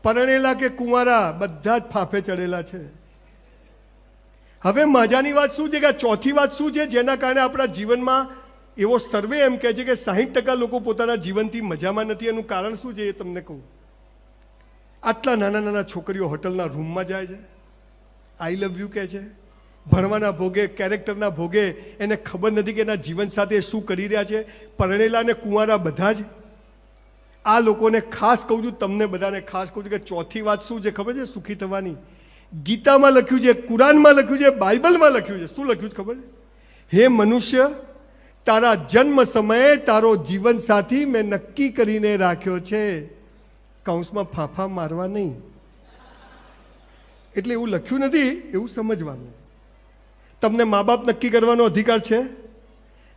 પરણેલા કે કુંવારા બધા જ ફાંફે ચડેલા છે. હવે મજાની વાત શું છે કે આ ચોથી વાત શું છે જેના કારણે આપણા જીવનમાં એવો સર્વે એમ કહે છે કે 60% લોકો પોતાના જીવનથી મજામાં નથી. એનું કારણ શું છે એ તમને કહું. આટલા નાના નાના છોકરીઓ હોટલના રૂમમાં જાય છે, આઈ લવ યુ કહે છે, ભણવાના ભોગે, કેરેક્ટરના ભોગે એને ખબર નથી કે એના જીવન સાથે શું કરી રહ્યા છે. પરણેલા ને કુંવારા બધા જ. આ લોકોને ખાસ કહું છું, તમને બધાને ખાસ કહું છું કે ચોથી વાત શું છે ખબર છે સુખી થવાની? ગીતામાં લખ્યું છે, કુરાનમાં લખ્યું છે, બાઇબલમાં લખ્યું છે. શું લખ્યું છે ખબર છે? હે મનુષ્ય, તારા જન્મ સમયે તારો જીવન સાથી મેં નક્કી કરીને રાખ્યો છે, કૌંસમાં ફાંફા મારવા નહીં. એટલે એવું લખ્યું નથી, એવું સમજવાનું. તમને મા બાપ નક્કી કરવાનો અધિકાર છે,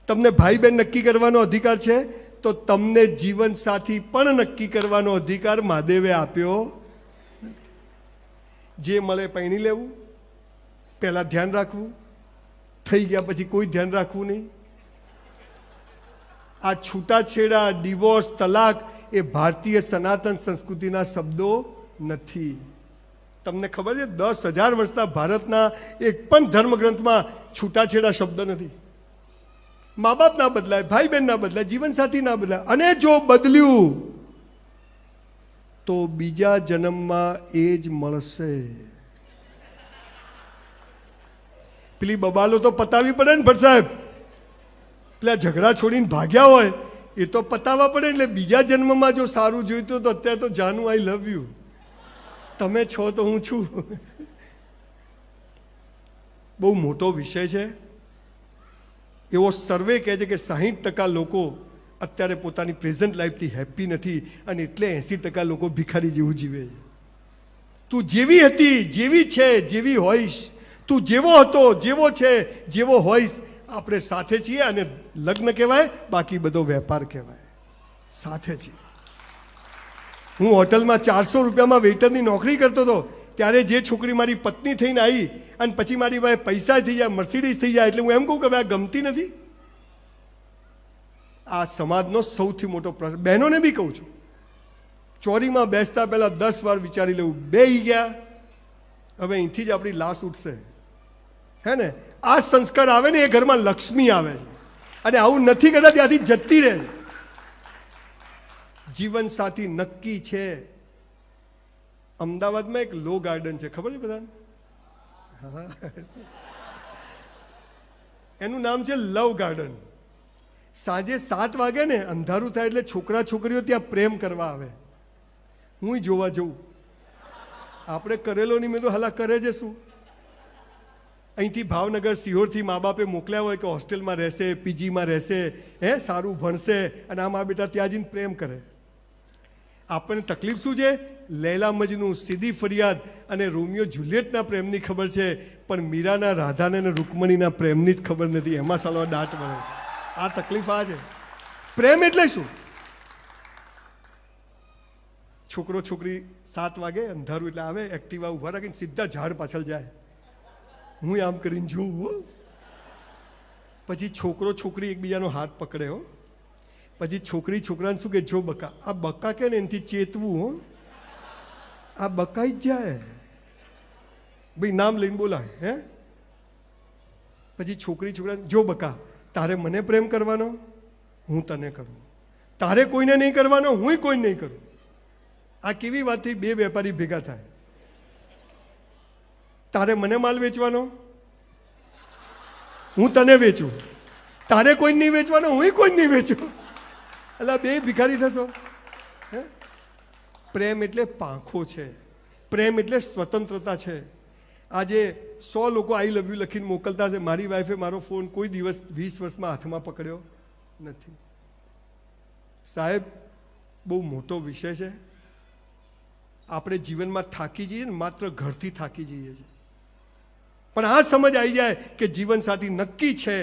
તમને ભાઈ બહેન નક્કી કરવાનો અધિકાર છે, તો તમને જીવન સાથી પણ નક્કી કરવાનો અધિકાર મહાદેવે આપ્યો. જે મળે પૈણી લેવું, પહેલાં ધ્યાન રાખવું, થઈ ગયા પછી કોઈ ધ્યાન રાખવું નહીં. આ છૂટાછેડા, ડિવોર્સ, તલાક એ ભારતીય સનાતન સંસ્કૃતિના શબ્દો નથી. તમને ખબર છે 10,000 વર્ષના ભારતના એક પણ ધર્મગ્રંથમાં છૂટાછેડા શબ્દ નથી. મા બાપ ના બદલાય, ભાઈ બહેન ના બદલાય, જીવનસાથી ના બદલાય. અને જો બદલ્યું તો બીજા જન્મમાં એ જ મળશે. પેલી બબાલો તો પતાવી પડે ને ભટ્ટ સાહેબ. પેલા ઝઘડા છોડીને ભાગ્યા હોય એ તો પતાવવા પડે. એટલે બીજા જન્મમાં જો સારું જોઈતું તો અત્યારે તો જાનું આઈ લવ યુ, તમે છો તો હું છું. બહુ મોટો વિષય છે. એવો સર્વે કહે છે કે 60% લોકો અત્યારે પોતાની પ્રેઝન્ટ લાઈફથી હેપી નથી, અને એટલે 80% લોકો ભિખારી જેવું જીવે છે. તું જેવી હતી, જેવી છે, જેવી હોઈશ, તું જેવો હતો, જેવો છે, જેવો હોઈશ, આપણે સાથે છીએ. અને લગ્ન કહેવાય, બાકી બધો વેપાર કહેવાય. સાથે છીએ. હું હોટલમાં 400 રૂપિયામાં વેઇટરની નોકરી કરતો હતો ત્યારે જે છોકરી મારી પત્ની થઈને આવી અને પછી મારી પાસે પૈસા થઈ જાય, મર્સિડીઝ થઈ જાય, એટલે હું એમ કહું કે આ ગમતી નથી. આ સમાજનો સૌથી મોટો પ્રશ્ન. બહેનોને બી કહું છું, ચોરીમાં બેસતા પહેલાં 10 વાર વિચારી લેવું. બેહી ગયા, હવે અહીંથી જ આપણી લાશ ઉઠશે. હે ને? આ સંસ્કાર આવે ને એ ઘરમાં લક્ષ્મી આવે. અને આવું નથી કરતા ત્યાંથી જતી રહે. જીવન સાથી નક્કી છે. અમદાવાદમાં એક લો ગાર્ડન છે, ખબર છે બધાને? હા, એનું નામ છે લવ ગાર્ડન. સાંજે 7 વાગે ને અંધારું થાય એટલે છોકરા છોકરીઓ ત્યાં પ્રેમ કરવા આવે. હું જોવા જઉં. આપણે કરેલો નહીં. મેં તો હાલા કરે છે શું? અહીંથી ભાવનગર, સિહોરથી મા બાપે મોકલ્યા હોય કે હોસ્ટેલમાં રહેશે, પીજીમાં રહેશે, હે સારું ભણશે, અને આ મા બેટા ત્યાં જઈને પ્રેમ કરે. આપણને તકલીફ શું છે? લૈલા મજનુ, સીધી ફરિયાદ અને રોમિયો જુલિયટના પ્રેમની ખબર છે, પણ મીરાના, રાધાને અને રૂકમણીના પ્રેમની જ ખબર નથી. એમાં સાલો દાટ મળે. આ તકલીફ આ છે. પ્રેમ એટલે શું? છોકરો છોકરી 7 વાગે અંધારું એટલે આવે, એક્ટિવા ઊભા રાખીને સીધા ઝાડ પાછળ જાય. હું આમ કરીને જોઉં. પછી છોકરો છોકરી એકબીજાનો હાથ પકડે. હો, પછી છોકરી છોકરાને શું કે, જો બકા. આ બકા કે ને એનાથી ચેતવું. હો, આ બકાઈ જ જાય. ભાઈ નામ લઈને બોલાય. હે, પછી છોકરી છોકરાને, જો બકા, તારે મને પ્રેમ કરવાનો, હું તને કરું. તારે કોઈને નહીં કરવાનો, હું કોઈને નહીં કરું. આ કેવી વાતથી બે વેપારી ભેગા થાય? તારે મને માલ વેચવાનો, હું તને વેચું. તારે કોઈ નહીં વેચવાનો, હું કોઈ નહીં વેચું. એટલે બે ભિખારી થશો. હે, પ્રેમ એટલે પાંખો છે. પ્રેમ એટલે સ્વતંત્રતા છે. આજે 100 લોકો આઈ લવ યુ લખીને મોકલતા છે. મારી વાઈફે મારો ફોન કોઈ દિવસ 20 વર્ષમાં હાથમાં પકડ્યો નથી. સાહેબ, બહુ મોટો વિષય છે. આપણે જીવનમાં થાકી જઈએ ને, માત્ર ઘરથી થાકી જઈએ છીએ. પણ આ સમજ આવી જાય કે જીવન સાથી નક્કી છે,